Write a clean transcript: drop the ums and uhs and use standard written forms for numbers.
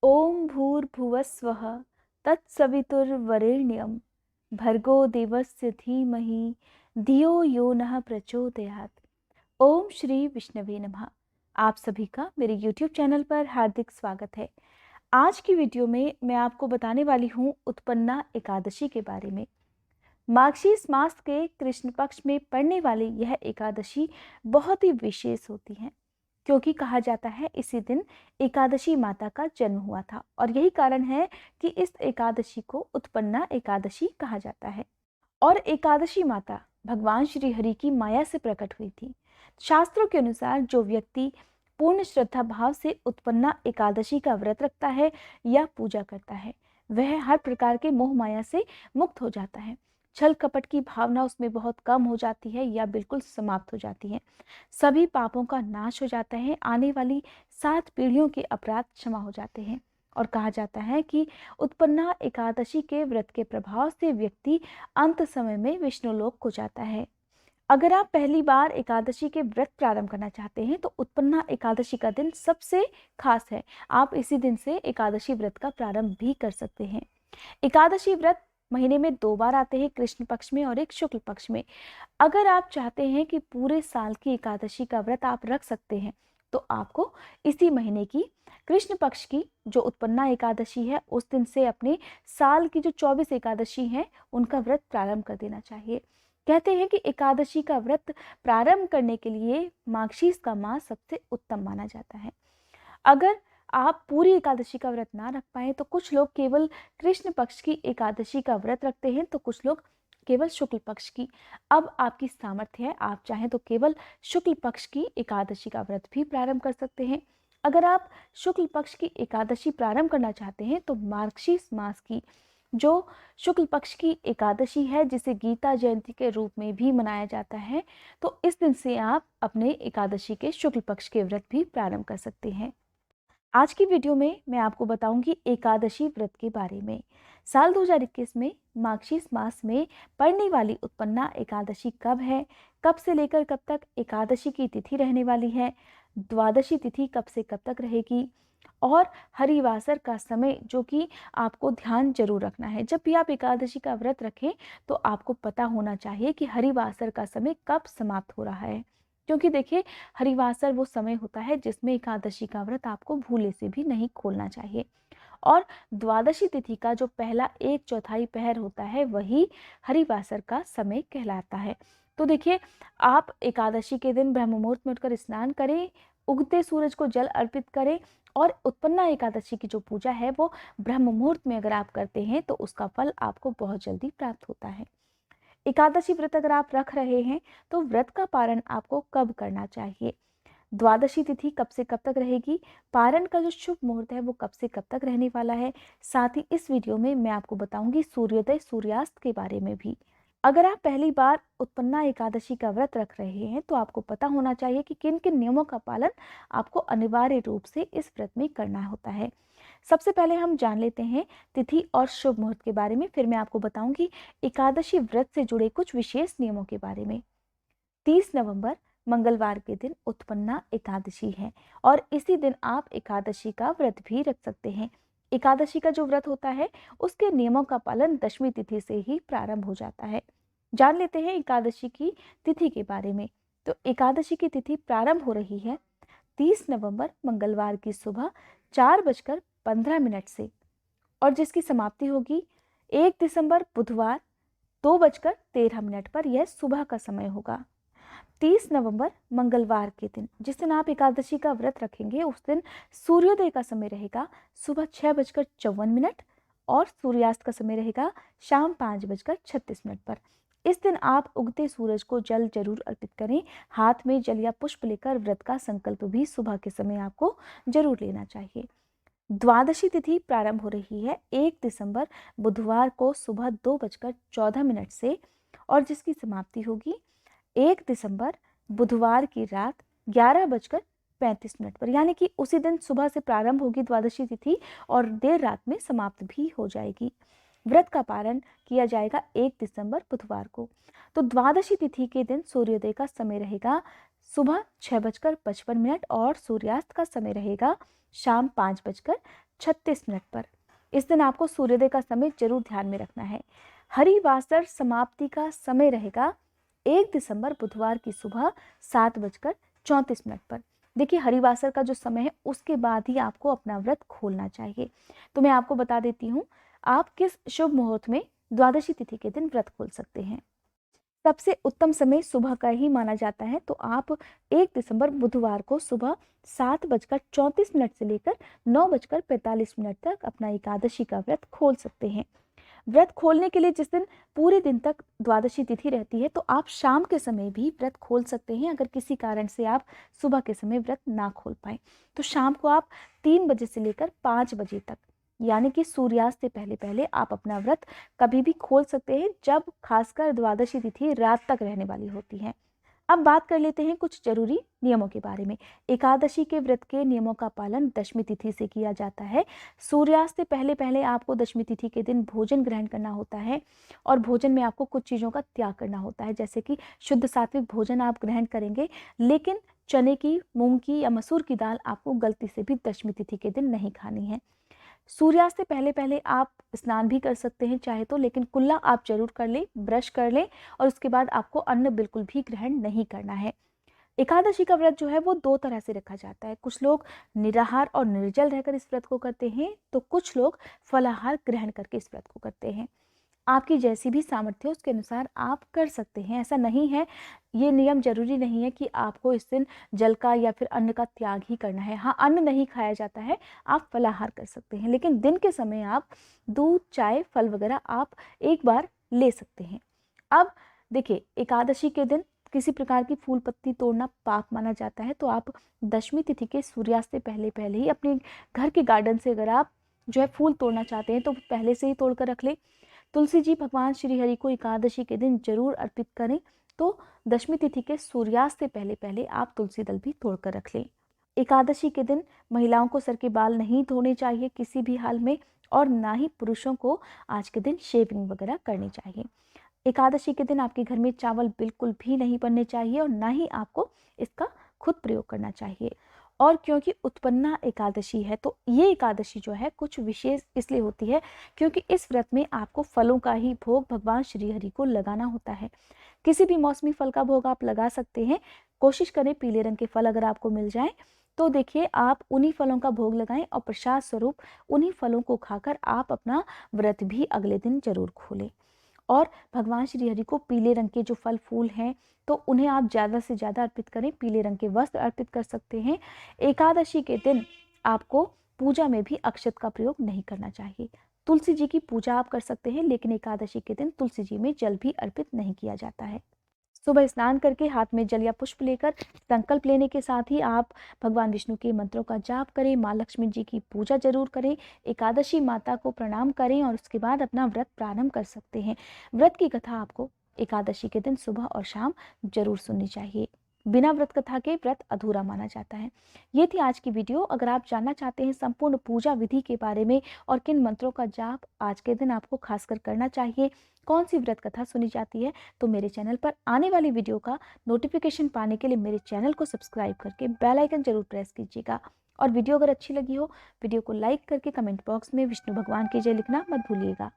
ओम भूर्भुवस्वः तत्सवितुर्वरेण्यं भर्गो देवस्य धीमहि धियो यो नः प्रचोदयात्। ओम श्री विष्णवे नमः। आप सभी का मेरे YouTube चैनल पर हार्दिक स्वागत है। आज की वीडियो में मैं आपको बताने वाली हूँ उत्पन्ना एकादशी के बारे में। मार्गशीर्ष मास के कृष्ण पक्ष में पड़ने वाली यह एकादशी बहुत ही विशेष होती है, क्योंकि कहा जाता है इसी दिन एकादशी माता का जन्म हुआ था और यही कारण है कि इस एकादशी को उत्पन्ना एकादशी कहा जाता है। और एकादशी माता भगवान श्री हरि की माया से प्रकट हुई थी। शास्त्रों के अनुसार जो व्यक्ति पूर्ण श्रद्धा भाव से उत्पन्ना एकादशी का व्रत रखता है या पूजा करता है, वह हर प्रकार के मोह माया से मुक्त हो जाता है। छल कपट की भावना उसमें बहुत कम हो जाती है या बिल्कुल समाप्त हो जाती है। सभी पापों का नाश हो जाता है। आने वाली 7 पीढ़ियों के अपराध क्षमा हो जाते हैं। और कहा जाता है कि उत्पन्ना एकादशी के व्रत के प्रभाव से व्यक्ति अंत समय में विष्णुलोक को जाता है। अगर आप पहली बार एकादशी के व्रत प्रारंभ करना चाहते हैं तो उत्पन्ना एकादशी का दिन सबसे खास है। आप इसी दिन से एकादशी व्रत का प्रारंभ भी कर सकते हैं। एकादशी व्रत महीने में 2 बार आते हैं, कृष्ण पक्ष में और एक शुक्ल पक्ष में। अगर आप चाहते हैं कि पूरे साल की एकादशी का व्रत आप रख सकते हैं तो आपको इसी महीने की कृष्ण पक्ष की जो उत्पन्ना एकादशी है उस दिन से अपने साल की जो 24 एकादशी हैं उनका व्रत प्रारंभ कर देना चाहिए। कहते हैं कि एकादशी का व्रत प्रारंभ करने के लिए मार्गशीर्ष का मास सबसे उत्तम माना जाता है। अगर आप पूरी एकादशी का व्रत ना रख पाए तो कुछ लोग केवल कृष्ण पक्ष की एकादशी का व्रत रखते हैं, तो कुछ लोग केवल शुक्ल पक्ष की। अब आपकी सामर्थ्य है, आप चाहें तो केवल शुक्ल पक्ष की एकादशी का व्रत भी प्रारंभ कर सकते हैं। अगर आप शुक्ल पक्ष की एकादशी प्रारंभ करना चाहते हैं तो मार्गशीर्ष मास की जो शुक्ल पक्ष की एकादशी है, जिसे गीता जयंती के रूप में भी मनाया जाता है, तो इस दिन से आप अपने एकादशी के शुक्ल पक्ष के व्रत भी प्रारंभ कर सकते हैं। आज की वीडियो में मैं आपको बताऊंगी एकादशी व्रत के बारे में। साल 2021 में मार्गशीर्ष मास में पड़ने वाली उत्पन्ना एकादशी कब है, कब से लेकर कब तक एकादशी की तिथि रहने वाली है, द्वादशी तिथि कब से कब तक रहेगी, और हरिवासर का समय जो कि आपको ध्यान जरूर रखना है। जब भी आप एकादशी का व्रत रखें तो आपको पता होना चाहिए कि हरिवासर का समय कब समाप्त हो रहा है, क्योंकि देखिए हरिवासर वो समय होता है जिसमें एकादशी का व्रत आपको भूले से भी नहीं खोलना चाहिए। और द्वादशी तिथि का जो पहला 1/4 पहर होता है वही हरिवासर का समय कहलाता है। तो देखिए आप एकादशी के दिन ब्रह्म मुहूर्त में उठकर स्नान करें, उगते सूरज को जल अर्पित करें, और उत्पन्ना एकादशी की जो पूजा है वो ब्रह्म मुहूर्त में अगर आप करते हैं तो उसका फल आपको बहुत जल्दी प्राप्त होता है। एकादशी व्रत अगर आप रख रहे हैं तो व्रत का पारण आपको कब करना चाहिए, द्वादशी तिथि कब से कब तक रहेगी, पारण का जो शुभ मुहूर्त है वो कब से कब तक रहने वाला है। साथ ही इस वीडियो में मैं आपको बताऊंगी सूर्योदय सूर्यास्त के बारे में भी। अगर आप पहली बार उत्पन्ना एकादशी का व्रत रख रहे हैं तो आपको पता होना चाहिए कि किन किन नियमों का पालन आपको अनिवार्य रूप से इस व्रत में करना होता है। सबसे पहले हम जान लेते हैं तिथि और शुभ मुहूर्त के बारे में, फिर मैं आपको बताऊंगी एकादशी व्रत से जुड़े कुछ विशेष नियमों के बारे में। 30 नवंबर मंगलवार के दिन उत्पन्ना एकादशी है और इसी दिन आप एकादशी का व्रत भी रख सकते हैं। एकादशी का जो व्रत होता है उसके नियमों का पालन दशमी तिथि से ही प्रारंभ हो जाता है। जान लेते हैं एकादशी की तिथि के बारे में। तो एकादशी की तिथि प्रारंभ हो रही है 30 नवंबर मंगलवार की सुबह 4:15 से, और जिसकी समाप्ति होगी 1 दिसंबर बुधवार 2:13 पर। यह सुबह का समय होगा। 30 नवंबर मंगलवार के दिन जिस दिन आप एकादशी का व्रत रखेंगे उस दिन सूर्योदय का समय रहेगा सुबह 6:54 और सूर्यास्त का समय रहेगा शाम 5:36 पर। इस दिन आप उगते सूरज को जल जरूर अर्पित करें। हाथ में जल या पुष्प लेकर व्रत का संकल्प भी सुबह के समय आपको जरूर लेना चाहिए। द्वादशी तिथि प्रारंभ हो रही है 1 दिसंबर बुधवार को सुबह 2:14 से, और जिसकी समाप्ति होगी 1 दिसंबर बुधवार की रात 11:35 पर। यानी कि उसी दिन सुबह से प्रारंभ होगी द्वादशी तिथि और देर रात में समाप्त भी हो जाएगी। व्रत का पारण किया जाएगा 1 दिसंबर बुधवार को। तो द्वादशी तिथि के दिन सूर्योदय का समय रहेगा सुबह 6:55 और सूर्यास्त का समय रहेगा शाम 5:36 पर। इस दिन आपको सूर्योदय का समय जरूर ध्यान में रखना है। हरिवासर समाप्ति का समय रहेगा 1 दिसंबर बुधवार की सुबह 7:34 पर। देखिए, हरिवासर का जो समय है उसके बाद ही आपको अपना व्रत खोलना चाहिए। तो मैं आपको बता देती हूँ आप किस शुभ मुहूर्त में द्वादशी तिथि के दिन व्रत खोल सकते हैं। सबसे उत्तम समय सुबह का ही माना जाता है, तो आप 1 दिसंबर बुधवार को सुबह 7:34 से लेकर 9:45 तक अपना एकादशी का व्रत खोल सकते हैं। व्रत खोलने के लिए जिस दिन पूरे दिन तक द्वादशी तिथि रहती है, तो आप शाम के समय भी व्रत खोल सकते हैं। अगर किसी कारण से आप सुबह के समय व्रत ना खोल पाए, तो शाम को आप 3 बजे से लेकर 5 बजे तक, यानी कि सूर्यास्त से पहले पहले आप अपना व्रत कभी भी खोल सकते हैं, जब खासकर द्वादशी तिथि रात तक रहने वाली होती है। अब बात कर लेते हैं कुछ जरूरी नियमों के बारे में। एकादशी के व्रत के नियमों का पालन दशमी तिथि से किया जाता है। सूर्यास्त से पहले पहले आपको दशमी तिथि के दिन भोजन ग्रहण करना होता है, और भोजन में आपको कुछ चीज़ों का त्याग करना होता है, जैसे कि शुद्ध सात्विक भोजन आप ग्रहण करेंगे, लेकिन चने की, मूंग की या मसूर की दाल आपको गलती से भी दशमी तिथि के दिन नहीं खानी है। सूर्यास्त से पहले पहले आप स्नान भी कर सकते हैं चाहे तो, लेकिन कुल्ला आप जरूर कर लें, ब्रश कर लें, और उसके बाद आपको अन्न बिल्कुल भी ग्रहण नहीं करना है। एकादशी का व्रत जो है वो 2 तरह से रखा जाता है। कुछ लोग निराहार और निर्जल रहकर इस व्रत को करते हैं, तो कुछ लोग फलाहार ग्रहण करके इस व्रत को करते हैं। आपकी जैसी भी सामर्थ्य है उसके अनुसार आप कर सकते हैं। ऐसा नहीं है, ये नियम जरूरी नहीं है कि आपको इस दिन जल का या फिर अन्न का त्याग ही करना है। हाँ, अन्न नहीं खाया जाता है, आप फलाहार कर सकते हैं, लेकिन दिन के समय आप दूध, चाय, फल वगैरह आप एक बार ले सकते हैं। अब देखिए, एकादशी के दिन किसी प्रकार की फूल पत्ती तोड़ना पाप माना जाता है, तो आप दशमी तिथि के सूर्यास्त से पहले पहले ही अपने घर के गार्डन से अगर आप जो है फूल तोड़ना चाहते हैं, तो पहले से ही तोड़ कर रख लें। तुलसी जी भगवान श्री हरि को एकादशी के दिन जरूर अर्पित करें, तो दशमी तिथि के सूर्यास्त से पहले पहले आप तुलसी दल भी तोड़कर रख लें। एकादशी के दिन महिलाओं को सर के बाल नहीं धोने चाहिए किसी भी हाल में, और ना ही पुरुषों को आज के दिन शेविंग वगैरह करनी चाहिए। एकादशी के दिन आपके घर में चावल बिल्कुल भी नहीं बनने चाहिए, और ना ही आपको इसका खुद प्रयोग करना चाहिए। और क्योंकि उत्पन्ना एकादशी है, तो ये एकादशी जो है कुछ विशेष इसलिए होती है क्योंकि इस व्रत में आपको फलों का ही भोग भगवान श्री हरि को लगाना होता है। किसी भी मौसमी फल का भोग आप लगा सकते हैं। कोशिश करें पीले रंग के फल अगर आपको मिल जाएं, तो देखिए आप उन्हीं फलों का भोग लगाएं, और प्रसाद स्वरूप उन्हीं फलों को खाकर आप अपना व्रत भी अगले दिन जरूर खोलें। और भगवान श्री हरि को पीले रंग के जो फल फूल हैं, तो उन्हें आप ज़्यादा से ज़्यादा अर्पित करें। पीले रंग के वस्त्र अर्पित कर सकते हैं। एकादशी के दिन आपको पूजा में भी अक्षत का प्रयोग नहीं करना चाहिए। तुलसी जी की पूजा आप कर सकते हैं, लेकिन एकादशी के दिन तुलसी जी में जल भी अर्पित नहीं किया जाता है। सुबह स्नान करके हाथ में जल या पुष्प लेकर संकल्प लेने के साथ ही आप भगवान विष्णु के मंत्रों का जाप करें, माँ लक्ष्मी जी की पूजा जरूर करें, एकादशी माता को प्रणाम करें, और उसके बाद अपना व्रत प्रारंभ कर सकते हैं। व्रत की कथा आपको एकादशी के दिन सुबह और शाम जरूर सुननी चाहिए। बिना व्रत कथा के व्रत अधूरा माना जाता है। ये थी आज की वीडियो। अगर आप जानना चाहते हैं संपूर्ण पूजा विधि के बारे में, और किन मंत्रों का जाप आज के दिन आपको खासकर करना चाहिए, कौन सी व्रत कथा सुनी जाती है, तो मेरे चैनल पर आने वाली वीडियो का नोटिफिकेशन पाने के लिए मेरे चैनल को सब्सक्राइब करके बेल आइकन जरूर प्रेस कीजिएगा। और वीडियो अगर अच्छी लगी हो, वीडियो को लाइक करके कमेंट बॉक्स में विष्णु भगवान की जय लिखना मत भूलिएगा।